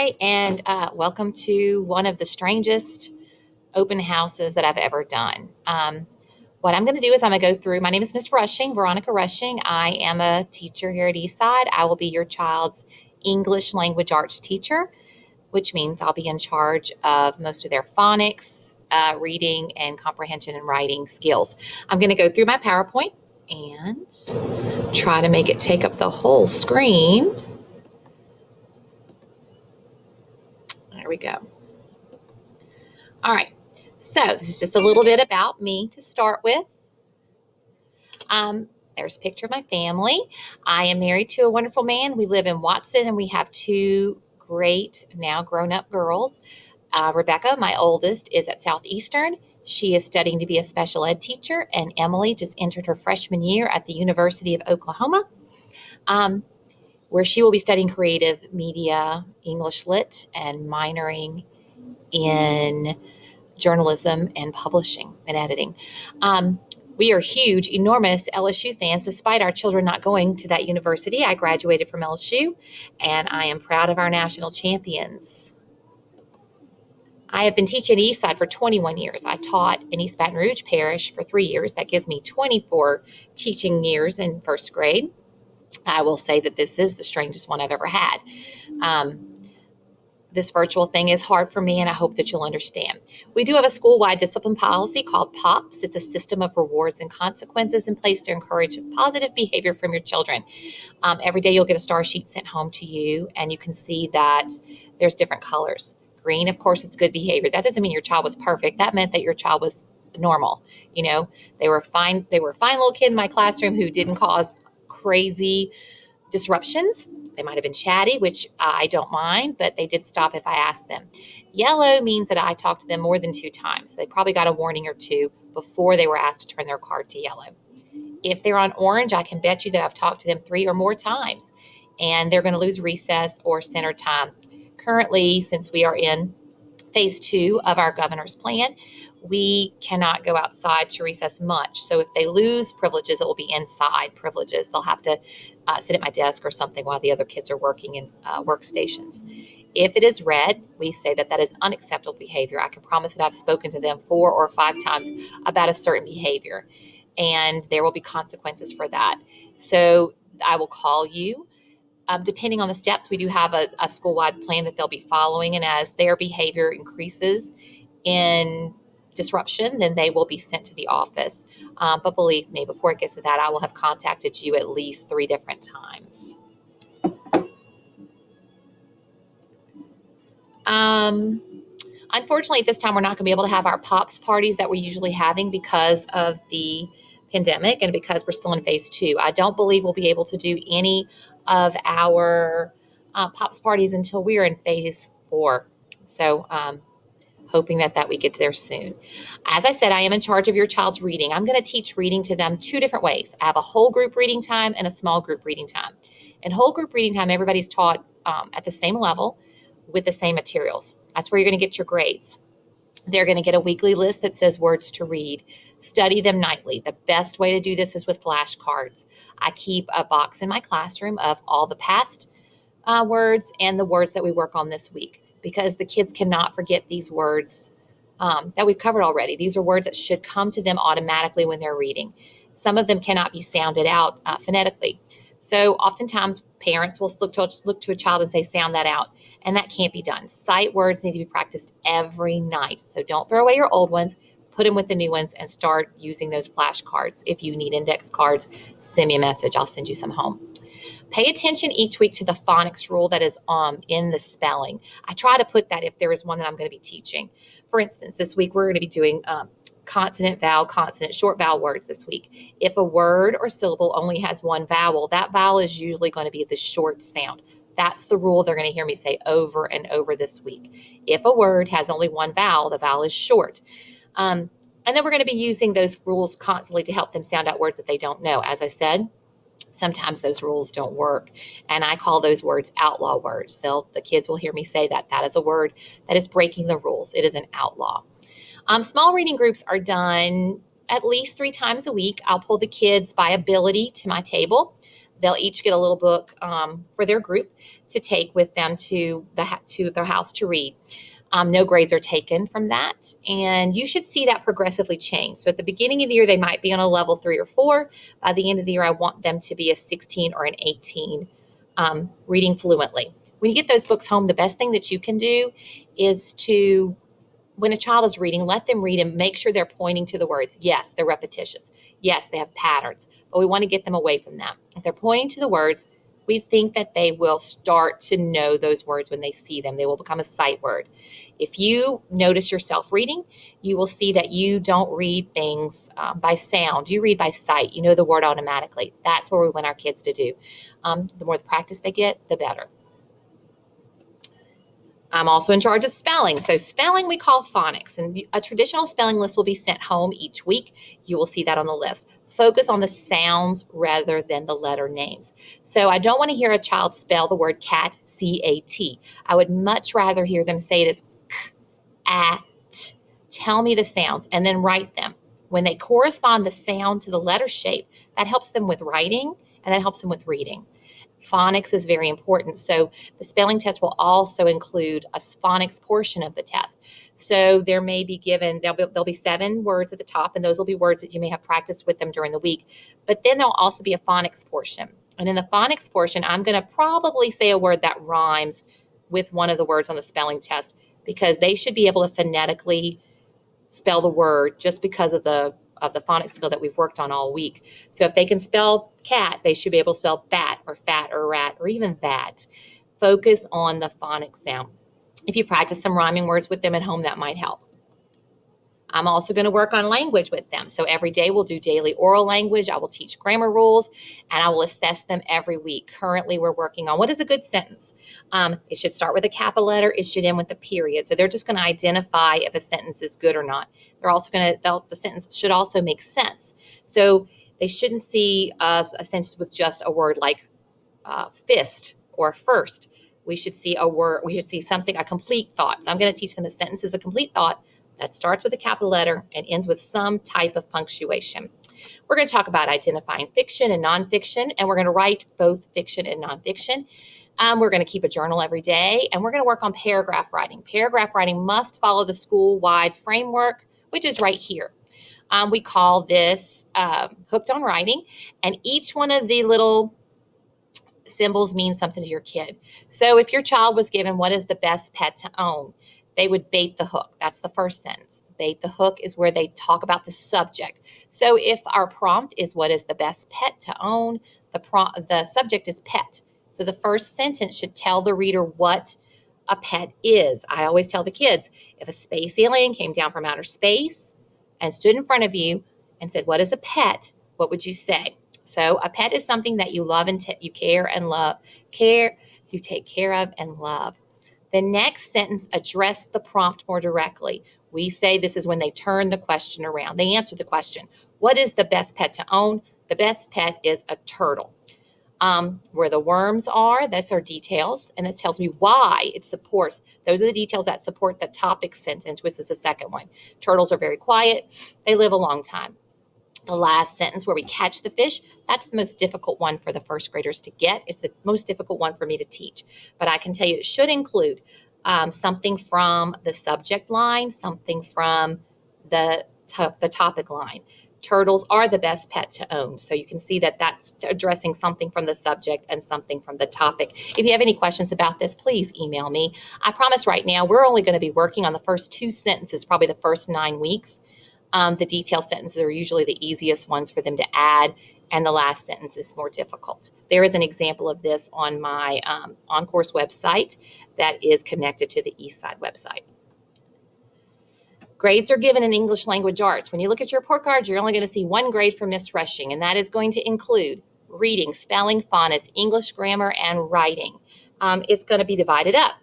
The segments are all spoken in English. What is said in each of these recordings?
Hi, and welcome to one of the strangest open houses that I've ever done. What I'm going to do is I'm going to go through. My name is Miss Rushing, Veronica Rushing. I am a teacher here at Eastside. I will be your child's English language arts teacher, which means I'll be in charge of most of their phonics, reading, and comprehension and writing skills. I'm going to go through my PowerPoint and try to make it take up the whole screen. There we go. All right. So this is just a little bit about me to start with. There's a picture of my family. I am married to a wonderful man. We live in Watson, and we have two great, now grown-up girls. Rebecca, my oldest, is at Southeastern. She is studying to be a special ed teacher, and Emily just entered her freshman year at the University of Oklahoma, where she will be studying creative media, English lit, and minoring in journalism and publishing and editing. We are huge, enormous LSU fans, despite our children not going to that university. I graduated from LSU, and I am proud of our national champions. I have been teaching at Eastside for 21 years. I taught in East Baton Rouge Parish for 3 years. That gives me 24 teaching years in first grade. I will say that this is the strangest one I've ever had. This virtual thing is hard for me, and I hope that you'll understand. We do have a school-wide discipline policy called POPS. It's a system of rewards and consequences in place to encourage positive behavior from your children. Every day you'll get a star sheet sent home to you, and you can see that there's different colors. Green, of course, it's good behavior. That doesn't mean your child was perfect. That meant that your child was normal. You know, they were fine. They were a fine little kid in my classroom who didn't cause crazy disruptions. They might have been chatty, which I don't mind, but they did stop if I asked them. Yellow means that I talked to them more than 2 times. They probably got a warning or 2 before they were asked to turn their card to yellow. If they're on orange, I can bet you that I've talked to them 3 or more times, and they're going to lose recess or center time. Currently, since we are in phase 2 of our governor's plan, we cannot go outside to recess much. So if they lose privileges, it will be inside privileges. They'll have to sit at my desk or something while the other kids are working in workstations. If it is red, we say that that is unacceptable behavior. I can promise that I've spoken to them 4 or 5 times about a certain behavior, and there will be consequences for that. So I will call you. Depending on the steps, we do have a school-wide plan that they'll be following, and as their behavior increases in disruption, then they will be sent to the office. But believe me, before it gets to that, I will have contacted you at least 3 different times. Unfortunately, at this time, we're not going to be able to have our POPs parties that we're usually having because of the pandemic and because we're still in phase 2. I don't believe we'll be able to do any of our POPs parties until we are in phase 4. So, hoping that we get there soon. As I said, I am in charge of your child's reading. I'm going to teach reading to them 2 different ways. I have a whole group reading time and a small group reading time. In whole group reading time, everybody's taught at the same level with the same materials. That's where you're going to get your grades. They're going to get a weekly list that says words to read. Study them nightly. The best way to do this is with flashcards. I keep a box in my classroom of all the past words and the words that we work on this week, because the kids cannot forget these words that we've covered already. These are words that should come to them automatically when they're reading. Some of them cannot be sounded out phonetically. So oftentimes parents will look to a child and say, sound that out. And that can't be done. Sight words need to be practiced every night. So don't throw away your old ones. Put them with the new ones and start using those flashcards. If you need index cards, send me a message. I'll send you some home. Pay attention each week to the phonics rule that is in the spelling. I try to put that if there is one that I'm going to be teaching. For instance, this week we're going to be doing consonant, vowel, consonant, short vowel words this week. If a word or syllable only has one vowel, that vowel is usually going to be the short sound. That's the rule they're going to hear me say over and over this week. If a word has only one vowel, the vowel is short. And then we're going to be using those rules constantly to help them sound out words that they don't know. As I said, sometimes those rules don't work, and I call those words outlaw words. The kids will hear me say that is a word that is breaking the rules. It is an outlaw. Small reading groups are done at least 3 times a week. I'll pull the kids by ability to my table. They'll each get a little book for their group to take with them to their house to read. No grades are taken from that. And you should see that progressively change. So at the beginning of the year, they might be on a level 3 or 4. By the end of the year, I want them to be a 16 or an 18 reading fluently. When you get those books home, the best thing that you can do is to, when a child is reading, let them read and make sure they're pointing to the words. Yes, they're repetitious. Yes, they have patterns, but we want to get them away from that. If they're pointing to the words, we think that they will start to know those words when they see them. They will become a sight word. If you notice yourself reading, you will see that you don't read things by sound. You read by sight. You know the word automatically. That's what we want our kids to do. The more the practice they get, the better. I'm also in charge of spelling. So spelling we call phonics, and a traditional spelling list will be sent home each week. You will see that on the list. Focus on the sounds rather than the letter names. So I don't want to hear a child spell the word cat, C-A-T. I would much rather hear them say it as k-a-t. Tell me the sounds and then write them. When they correspond the sound to the letter shape, that helps them with writing and that helps them with reading. Phonics is very important. So the spelling test will also include a phonics portion of the test. So there may be given, there'll be 7 words at the top, and those will be words that you may have practiced with them during the week. But then there'll also be a phonics portion. And in the phonics portion, I'm going to probably say a word that rhymes with one of the words on the spelling test because they should be able to phonetically spell the word just because of the phonics skill that we've worked on all week. So if they can spell cat, they should be able to spell bat or fat or rat or even that. Focus on the phonics sound. If you practice some rhyming words with them at home, that might help. I'm also going to work on language with them. So every day we'll do daily oral language. I will teach grammar rules and I will assess them every week. Currently, we're working on what is a good sentence. It should start with a capital letter. It should end with a period. So they're just going to identify if a sentence is good or not. They're also the sentence should also make sense. So they shouldn't see a sentence with just a word like fist or first. We should see something, a complete thought. So I'm going to teach them a sentence is a complete thought that starts with a capital letter and ends with some type of punctuation. We're going to talk about identifying fiction and nonfiction, and we're going to write both fiction and nonfiction. We're going to keep a journal every day, and we're going to work on paragraph writing. Paragraph writing must follow the school-wide framework, which is right here. We call this Hooked on Writing, and each one of the little symbols means something to your kid. So if your child was given what is the best pet to own, they would bait the hook. That's the first sentence. Bait the hook is where they talk about the subject. So if our prompt is what is the best pet to own, the subject is pet. So the first sentence should tell the reader what a pet is. I always tell the kids, if a space alien came down from outer space and stood in front of you and said, what is a pet? What would you say? So a pet is something that you love and you care and love. You take care of and love. The next sentence addressed the prompt more directly. We say this is when they turn the question around. They answer the question. What is the best pet to own? The best pet is a turtle. Where the worms are, that's our details, and it tells me why it supports. Those are the details that support the topic sentence, which is the second one. Turtles are very quiet. They live a long time. The last sentence where we catch the fish, that's the most difficult one for the first graders to get. It's the most difficult one for me to teach. But I can tell you it should include something from the subject line, something from the topic line. Turtles are the best pet to own. So you can see that that's addressing something from the subject and something from the topic. If you have any questions about this, please email me. I promise right now we're only going to be working on the first 2 sentences, probably the first 9 weeks. The detail sentences are usually the easiest ones for them to add, and the last sentence is more difficult. There is an example of this on my OnCourse website that is connected to the Eastside website. Grades are given in English language arts. When you look at your report card, you're only going to see 1 grade for Miss Rushing, and that is going to include reading, spelling, phonics, English grammar, and writing. It's going to be divided up.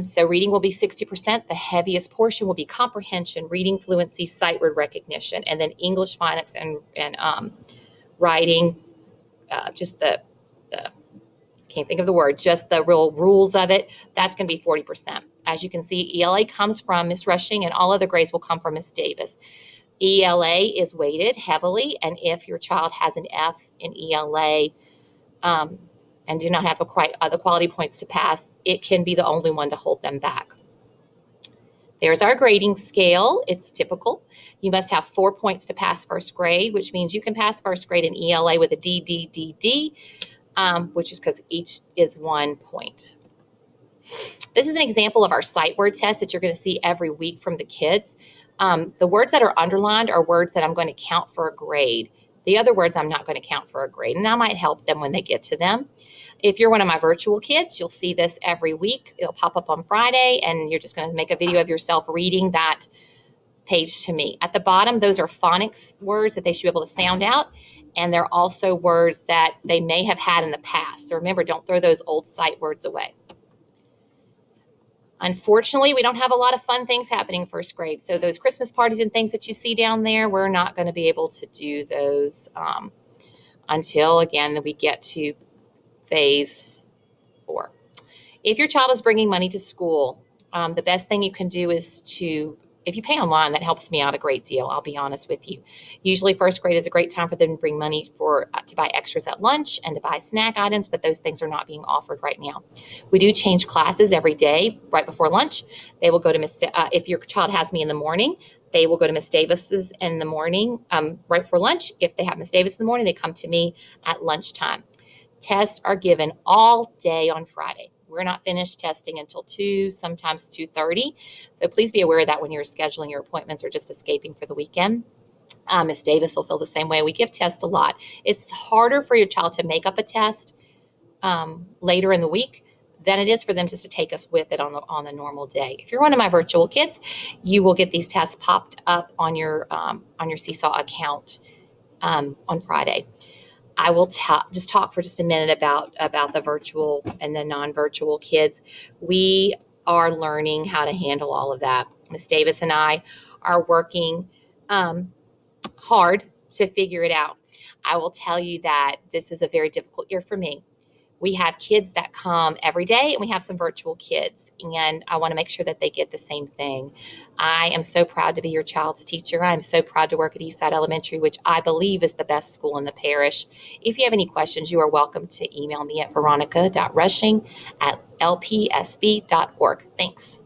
So reading will be 60%. The heaviest portion will be comprehension, reading fluency, sight word recognition, and then English phonics and writing, just the can't think of the word, just the real rules of it. That's going to be 40%. As you can see, ELA comes from Miss Rushing, and all other grades will come from Miss Davis. ELA is weighted heavily, and if your child has an F in ELA, um, and do not have the quality points to pass, it can be the only one to hold them back. There's our grading scale. It's typical. You must have 4 points to pass first grade, which means you can pass first grade in ELA with a D, D, D, D, which is because each is 1 point. This is an example of our sight word test that you're going to see every week from the kids. The words that are underlined are words that I'm going to count for a grade. The other words I'm not going to count for a grade, and I might help them when they get to them. If you're one of my virtual kids, you'll see this every week. It'll pop up on Friday, and you're just going to make a video of yourself reading that page to me. At the bottom, those are phonics words that they should be able to sound out, and they're also words that they may have had in the past. So remember, don't throw those old sight words away. Unfortunately, we don't have a lot of fun things happening first grade. So those Christmas parties and things that you see down there, we're not going to be able to do those until, again, we get to phase 4. If your child is bringing money to school, the best thing you can do is if you pay online, that helps me out a great deal. I'll be honest with you. Usually first grade is a great time for them to bring money to buy extras at lunch and to buy snack items, but those things are not being offered right now. We do change classes every day right before lunch. They will go to if your child has me in the morning, they will go to Miss Davis's in the morning, right before lunch. If they have Miss Davis in the morning, they come to me at lunchtime. Tests are given all day on Friday. We're not finished testing until 2, sometimes 2:30. So please be aware of that when you're scheduling your appointments or just escaping for the weekend. Miss Davis will feel the same way. We give tests a lot. It's harder for your child to make up a test later in the week than it is for them just to take us with it on the normal day. If you're one of my virtual kids, you will get these tests popped up on your Seesaw account on Friday. I will just talk for just a minute about the virtual and the non-virtual kids. We are learning how to handle all of that. Miss Davis and I are working hard to figure it out. I will tell you that this is a very difficult year for me. We have kids that come every day, and we have some virtual kids, and I want to make sure that they get the same thing. I am so proud to be your child's teacher. I'm so proud to work at Eastside Elementary, which I believe is the best school in the parish. If you have any questions, you are welcome to email me at veronica.rushing@lpsb.org. Thanks.